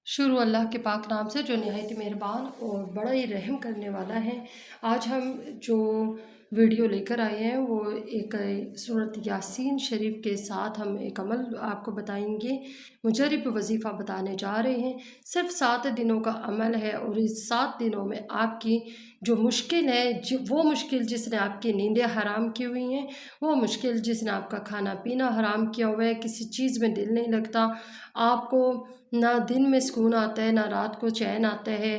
शुरू अल्लाह के पाक नाम से जो नहायत मेहरबान और बड़ा ही रहम करने वाला है। आज हम जो वीडियो लेकर आए हैं वो एक सूरत यासीन शरीफ के साथ हम एक अमल आपको बताएंगे। मुजरिब वजीफ़ा बताने जा रहे हैं। सिर्फ 7 दिनों का अमल है और इस 7 दिनों में आपकी जो मुश्किल है, वो मुश्किल जिसने आपकी नींदें हराम की हुई हैं, वो मुश्किल जिसने आपका खाना पीना हराम किया हुआ है, किसी चीज़ में दिल नहीं लगता, आपको ना दिन में सुकून आता है ना रात को चैन आता है,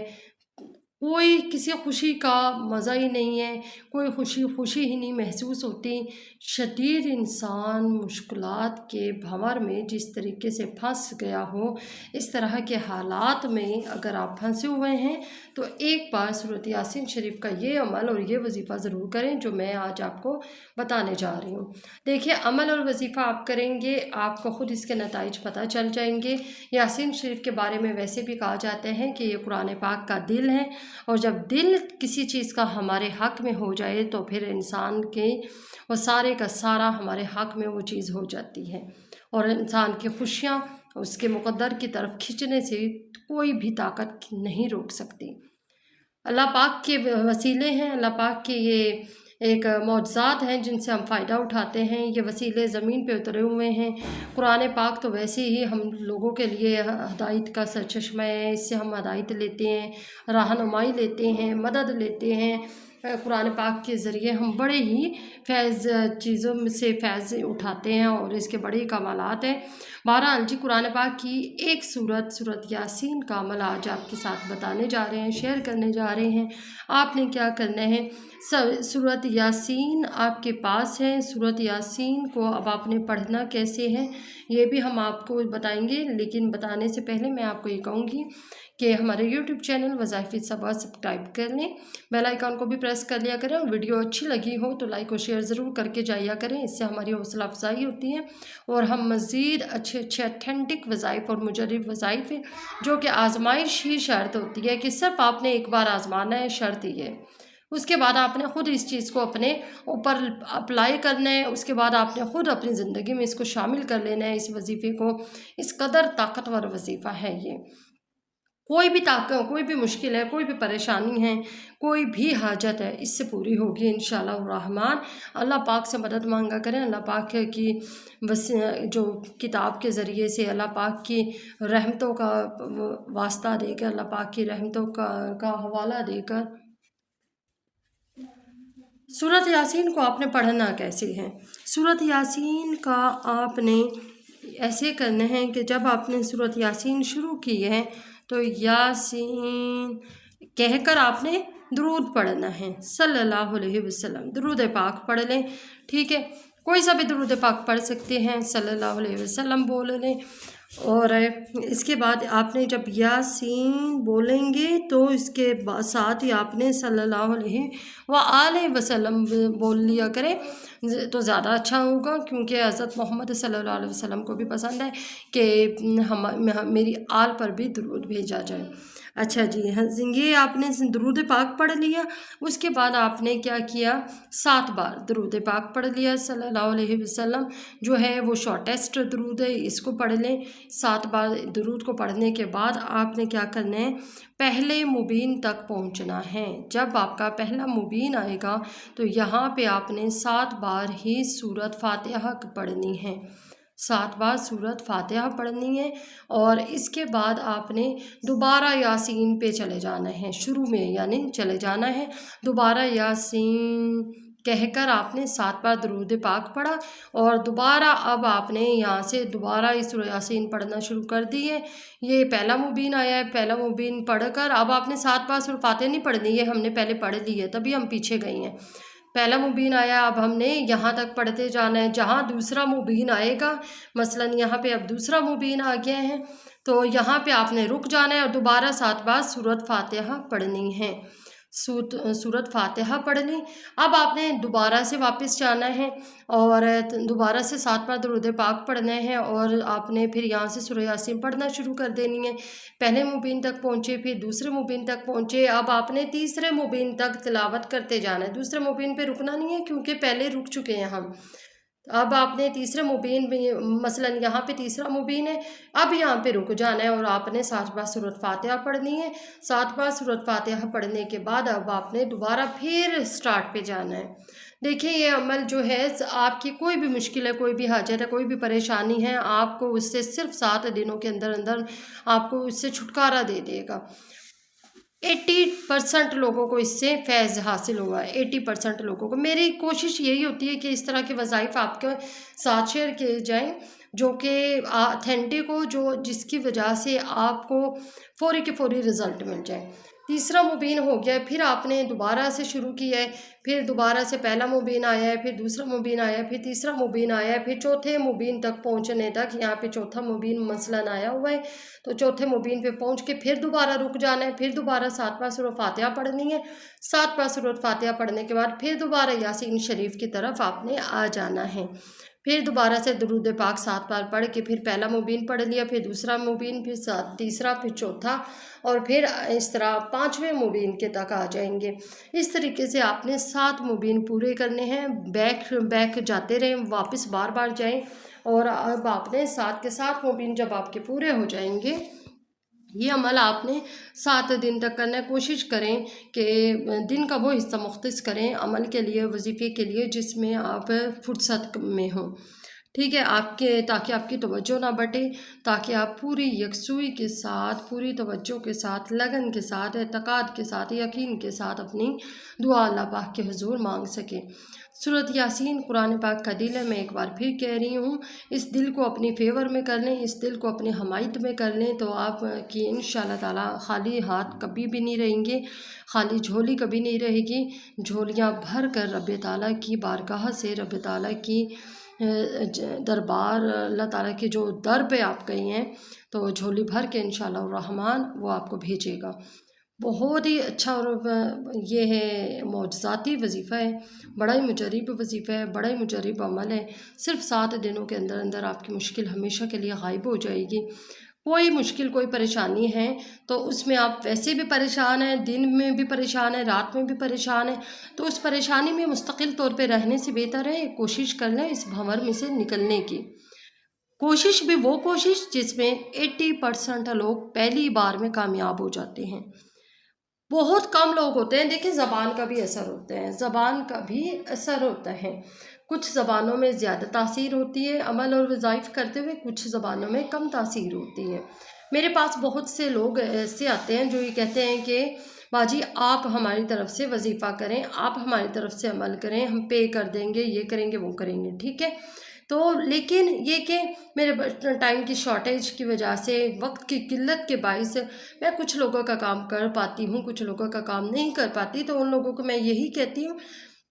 कोई किसी खुशी का मज़ा ही नहीं है, कोई खुशी ही नहीं महसूस होती। शदीद इंसान मुश्किलात के भंवर में जिस तरीके से फंस गया हो, इस तरह के हालात में अगर आप फंसे हुए हैं तो एक बार सूरत यासीन शरीफ का ये अमल और ये वजीफ़ा ज़रूर करें जो मैं आज आपको बताने जा रही हूँ। देखिए, अमल और वजीफ़ा आप करेंगे, आपको ख़ुद इसके नताइज पता चल जाएंगे। यासीन शरीफ के बारे में वैसे भी कहा जाता है कि ये कुरान पाक का दिल है, और जब दिल किसी चीज़ का हमारे हक़ में हो जाए तो फिर इंसान के वो सारे का सारा हमारे हक़ में वो चीज़ हो जाती है, और इंसान की खुशियाँ उसके मुक़द्दर की तरफ खींचने से कोई भी ताकत नहीं रोक सकती। अल्लाह पाक के वसीले हैं, अल्लाह पाक के ये एक मौजज़ात हैं जिनसे हम फ़ायदा उठाते हैं। ये वसीले ज़मीन पे उतरे हुए हैं। कुरान पाक तो वैसे ही हम लोगों के लिए हदायत का सरचश्मा है, इससे हम हदायत लेते हैं, रहनुमाई लेते हैं, मदद लेते हैं। कुरान पाक के ज़रिए हम बड़े ही फैज़ चीज़ों में से फ़ैज़ उठाते हैं और इसके बड़े ही कमालात हैं। बहरहाल जी, कुरान पाक की एक सूरत यासीन का अमल आज आपके साथ बताने जा रहे हैं, शेयर करने जा रहे हैं। आपने क्या करना है, सूरत यासीन आपके पास है। सूरत यासीन को अब आपने पढ़ना कैसे है ये भी हम आपको बताएंगे, लेकिन बताने से पहले मैं आपको ये कहूँगी कि हमारे YouTube चैनल वज़ाइफ़ सबा सब्सक्राइब कर लें, बेल आइकन को भी प्रेस कर लिया करें, और वीडियो अच्छी लगी हो तो लाइक और शेयर ज़रूर करके जाया करें। इससे हमारी हौसला अफजाई होती है और हम मज़ीद अच्छे अथेंटिक वज़ाइफ़ और मुजरिब वज़ाइफ़ जो कि आजमाइश ही शर्त होती है कि सिर्फ आपने एक बार आजमाना है, शर्त ही है। उसके बाद आपने ख़ुद इस चीज़ को अपने ऊपर अप्लाई करना है। उसके बाद आपने ख़ुद अपनी ज़िंदगी में इसको शामिल कर लेना है, इस वजीफ़े को। इस कदर ताकतवर वजीफ़ा है ये। कोई भी मुश्किल है, कोई भी परेशानी है, कोई भी हाजत है, इससे पूरी होगी इंशाअल्लाह रहमान। अल्लाह पाक से मदद मांगा करें। अल्लाह पाक की बस जो किताब के ज़रिए से अल्लाह पाक की रहमतों का वास्ता देकर, अल्लाह पाक की रहमतों का हवाला देकर सूरत यासीन को आपने पढ़ना कैसे है। सूरत यासीन का आपने ऐसे करना है कि जब आपने सूरत यासीन शुरू की है तो यासीन कहकर आपने दुरूद पढ़ना है, सल्लल्लाहु अलैहि वसल्लम। दुरूद पाक पढ़ लें, ठीक है, कोई सा भी दुरूद पाक पढ़ सकते हैं, सल्लल्लाहु अलैहि वसल्लम बोल लें। और इसके बाद आपने जब यासीन बोलेंगे तो इसके साथ ही आपने सल्लल्लाहु अलैहि व आलिहि वसल्लम बोल लिया करें तो ज़्यादा अच्छा होगा, क्योंकि हज़रत मोहम्मद सल्लल्लाहु अलैहि वसल्लम को भी पसंद है कि मेरी आल पर भी दुरूद भेजा जाए। अच्छा जी, हाँ, ये आपने दुरूद पाक पढ़ लिया। उसके बाद आपने क्या किया, 7 बार दुरूद पाक पढ़ लिया सल्लल्लाहु अलैहि वसल्लम, जो है वो शॉर्टेस्ट दुरूद है, इसको पढ़ लें। 7 बार दुरूद को पढ़ने के बाद आपने क्या करना है, पहले मुबीन तक पहुंचना है। जब आपका पहला मुबीन आएगा तो यहाँ पे आपने 7 बार ही सूरत फातिहा पढ़नी है, 7 बार सूरत फातिहा पढ़नी है। और इसके बाद आपने दोबारा यासीन पे चले जाना है, शुरू में यानी चले जाना है। दोबारा यासीन कहकर आपने 7 बार दुरूद पाक पढ़ा और दोबारा अब आपने यहाँ से दोबारा इस यासीन पढ़ना शुरू कर दी है। ये पहला मुबीन आया है, पहला मुबीन पढ़कर अब आपने 7 बार सूरत फातिहा नहीं पढ़नी है, हमने पहले पढ़ ली है तभी हम पीछे गए हैं। पहला मुबीन आया, अब हमने यहाँ तक पढ़ते जाना है। जहाँ दूसरा मुबीन आएगा, मसलन यहाँ पे अब दूसरा मुबीन आ गया है तो यहाँ पे आपने रुक जाना है और दोबारा 7 बार सूरत फातिहा पढ़नी है। सूरत फातिहा पढ़ ली। अब आपने दोबारा से वापस जाना है और दोबारा से 7 बार दुरूद पाक पढ़ना है और आपने फिर यहाँ से सूरह यासीन पढ़ना शुरू कर देनी है। पहले मुबीन तक पहुँचे, फिर दूसरे मुबीन तक पहुँचे, अब आपने तीसरे मुबीन तक तिलावत करते जाना है। दूसरे मुबीन पे रुकना नहीं है क्योंकि पहले रुक चुके हैं हम। अब आपने तीसरे मुबीन में मसलन यहाँ पे तीसरा मुबीन है, अब यहाँ पे रुक जाना है और आपने 7 बार सूरत फातिहा पढ़नी है। 7 बार सूरत फातिहा पढ़ने के बाद अब आपने दोबारा फिर स्टार्ट पे जाना है। देखिए ये अमल जो है, आपकी कोई भी मुश्किल है, कोई भी हाजत है, कोई भी परेशानी है, आपको उससे सिर्फ 7 दिनों के अंदर अंदर आपको उससे छुटकारा दे देगा। 80% लोगों को इससे फैज़ हासिल हुआ है। 80% लोगों को। मेरी कोशिश यही होती है कि इस तरह के वज़ाइफ आपके साथ शेयर किए जाएं जो कि ऑथेंटिक हो, जो जिसकी वजह से आपको फ़ौरी के फ़ौरी रिज़ल्ट मिल जाए। तीसरा मुबीन हो गया, फिर आपने दोबारा से शुरू किया है, फिर दोबारा से पहला मुबीन आया है, फिर दूसरा मुबीन आया है, फिर तीसरा मुबीन आया है, फिर चौथे मुबीन तक पहुंचने तक यहाँ पे चौथा मुबीन मसलन आया हुआ है। तो चौथे मुबीन पे पहुंच के फिर दोबारा रुक जाना है, फिर दोबारा 7 बार सूरह फातिहा पढ़नी है। 7 बार सूरह फातिहा पढ़ने के बाद फिर दोबारा यासीन शरीफ की तरफ आपने आ जाना है। फिर दोबारा से दरूद पाक 7 बार पढ़ के फिर पहला मुबीन पढ़ लिया, फिर दूसरा मुबीन, फिर तीसरा, फिर चौथा, और फिर इस तरह 5वें मुबीन के तक आ जाएंगे। इस तरीके से आपने 7 मुबीन पूरे करने हैं। बैक जाते रहें, वापस बार बार जाएं, और अब आपने 7 के 7 मुबीन जब आपके पूरे हो जाएंगे, ये अमल आपने 7 दिन तक करना है। कोशिश करें कि दिन का वो हिस्सा मुख्तस करें अमल के लिए, वजीफ़े के लिए, जिसमें आप फुर्सत में हों। ठीक है, ताकि आपकी तवज्जो ना बटे, ताकि आप पूरी यकसुई के साथ, पूरी तवज्जो के साथ, लगन के साथ, एतक़ाद के साथ, यकीन के साथ अपनी दुआ अल्लाह पाक के हुज़ूर मांग सकें। सूरत यासीन कुरान पाक का दिल है, मैं एक बार फिर कह रही हूँ, इस दिल को अपनी फेवर में कर लें, इस दिल को अपनी हमायत में कर लें, तो आप की इंशाअल्लाह ताला खाली हाथ कभी भी नहीं रहेंगे, खाली झोली कभी नहीं रहेगी। झोलियाँ भर कर रब ताला की बारगाह से, रब ताला की दरबार, अल्लाह ताला के जो दर पे आप गए हैं, तो झोली भर के इंशाअल्लाह रहमान वो आपको भेजेगा। बहुत ही अच्छा, और ये है मौजज़ाती वजीफ़ा है, बड़ा ही मुजरिब वजीफ़ा है, बड़ा ही मुजरिब अमल है। सिर्फ 7 दिनों के अंदर अंदर आपकी मुश्किल हमेशा के लिए गायब हो जाएगी। कोई मुश्किल, कोई परेशानी है तो उसमें आप वैसे भी परेशान हैं, दिन में भी परेशान हैं, रात में भी परेशान हैं, तो उस परेशानी में मुस्तकिल तौर पे रहने से बेहतर है कोशिश कर लें इस भंवर में से निकलने की। कोशिश भी वो कोशिश जिसमें 80% लोग पहली बार में कामयाब हो जाते हैं। बहुत कम लोग होते हैं। देखिए ज़बान का भी असर होता है, ज़बान का भी असर होता है। कुछ ज़बानों में ज़्यादा तासीर होती है अमल और वज़ाइफ करते हुए, कुछ ज़बानों में कम तासीर होती है। मेरे पास बहुत से लोग ऐसे आते हैं जो ये कहते हैं कि बाजी आप हमारी तरफ से वजीफ़ा करें, आप हमारी तरफ से अमल करें, हम पे कर देंगे, ये करेंगे, वो करेंगे, ठीक है। तो लेकिन ये कि मेरे टाइम की शॉर्टेज की वजह से, वक्त की किल्लत के बाइस मैं कुछ लोगों का काम कर पाती हूँ, कुछ लोगों का काम नहीं कर पाती। तो उन लोगों को मैं यही कहती हूँ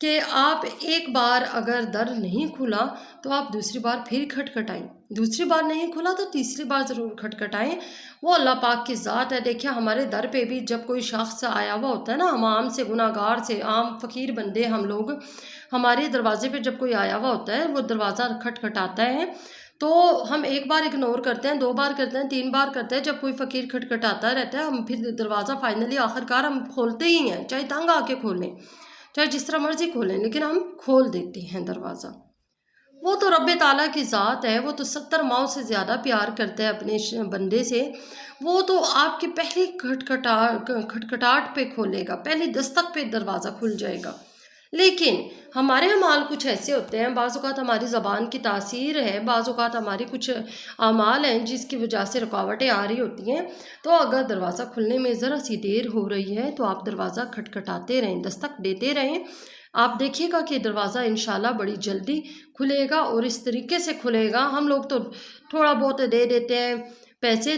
कि आप एक बार अगर दर नहीं खुला तो आप दूसरी बार फिर खटखटाएं, दूसरी बार नहीं खुला तो तीसरी बार ज़रूर खटखटाएं। वो अल्लाह पाक की ज़ात है। देखिए हमारे दर पे भी जब कोई शख्स आया हुआ होता है ना, हम आम से, गुनाहगार से, आम फ़कीर बंदे हम लोग, हमारे दरवाजे पे जब कोई आया हुआ होता है, वो दरवाज़ा खटखटाता है, तो हम एक बार इग्नोर करते हैं, 2 बार करते हैं, 3 बार करते हैं। जब कोई फ़कीर खटखटाता रहता है, हम फिर दरवाज़ा फाइनली आखिरकार हम खोलते ही हैं, चाहे तंग आके खोलें, चाहे जिस तरह मर्जी खोलें, लेकिन हम खोल देते हैं दरवाज़ा। वो तो रब्बे ताला की ज़ात है, वो तो 70 माओं से ज़्यादा प्यार करता है अपने बंदे से। वो तो आपकी पहली खटखटाहट पे खोलेगा, पहली दस्तक पे दरवाज़ा खुल जाएगा। लेकिन हमारे अमाल कुछ ऐसे होते हैं, बाज़ औक़ात हमारी ज़बान की तासीर है, बाज़ औक़ात हमारी कुछ अमाल हैं जिसकी वजह से रुकावटें आ रही होती हैं। तो अगर दरवाज़ा खुलने में ज़रा सी देर हो रही है तो आप दरवाज़ा खटखटाते रहें, दस्तक देते रहें। आप देखिएगा कि दरवाज़ा इंशाल्लाह बड़ी जल्दी खुलेगा, और इस तरीके से खुलेगा। हम लोग तो थोड़ा बहुत दे देते हैं पैसे,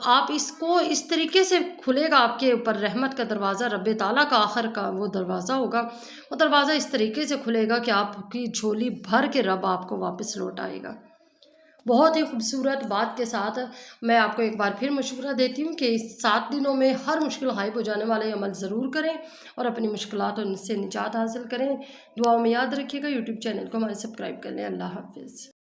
आप इसको इस तरीके से खुलेगा आपके ऊपर रहमत का दरवाज़ा, रब्बे ताला का आखिर का वो दरवाज़ा होगा। वो दरवाज़ा इस तरीके से खुलेगा कि आपकी झोली भर के रब आपको वापस लौट आएगा। बहुत ही खूबसूरत बात के साथ मैं आपको एक बार फिर मशवरा देती हूँ कि इस 7 दिनों में हर मुश्किल गायब हो जाने वाले अमल ज़रूर करें और अपनी मुश्किलात और इससे निजात हासिल करें। दुआओं में याद रखिएगा। यूट्यूब चैनल को हमारे सब्सक्राइब कर लें। अल्लाह हाफ़िज़।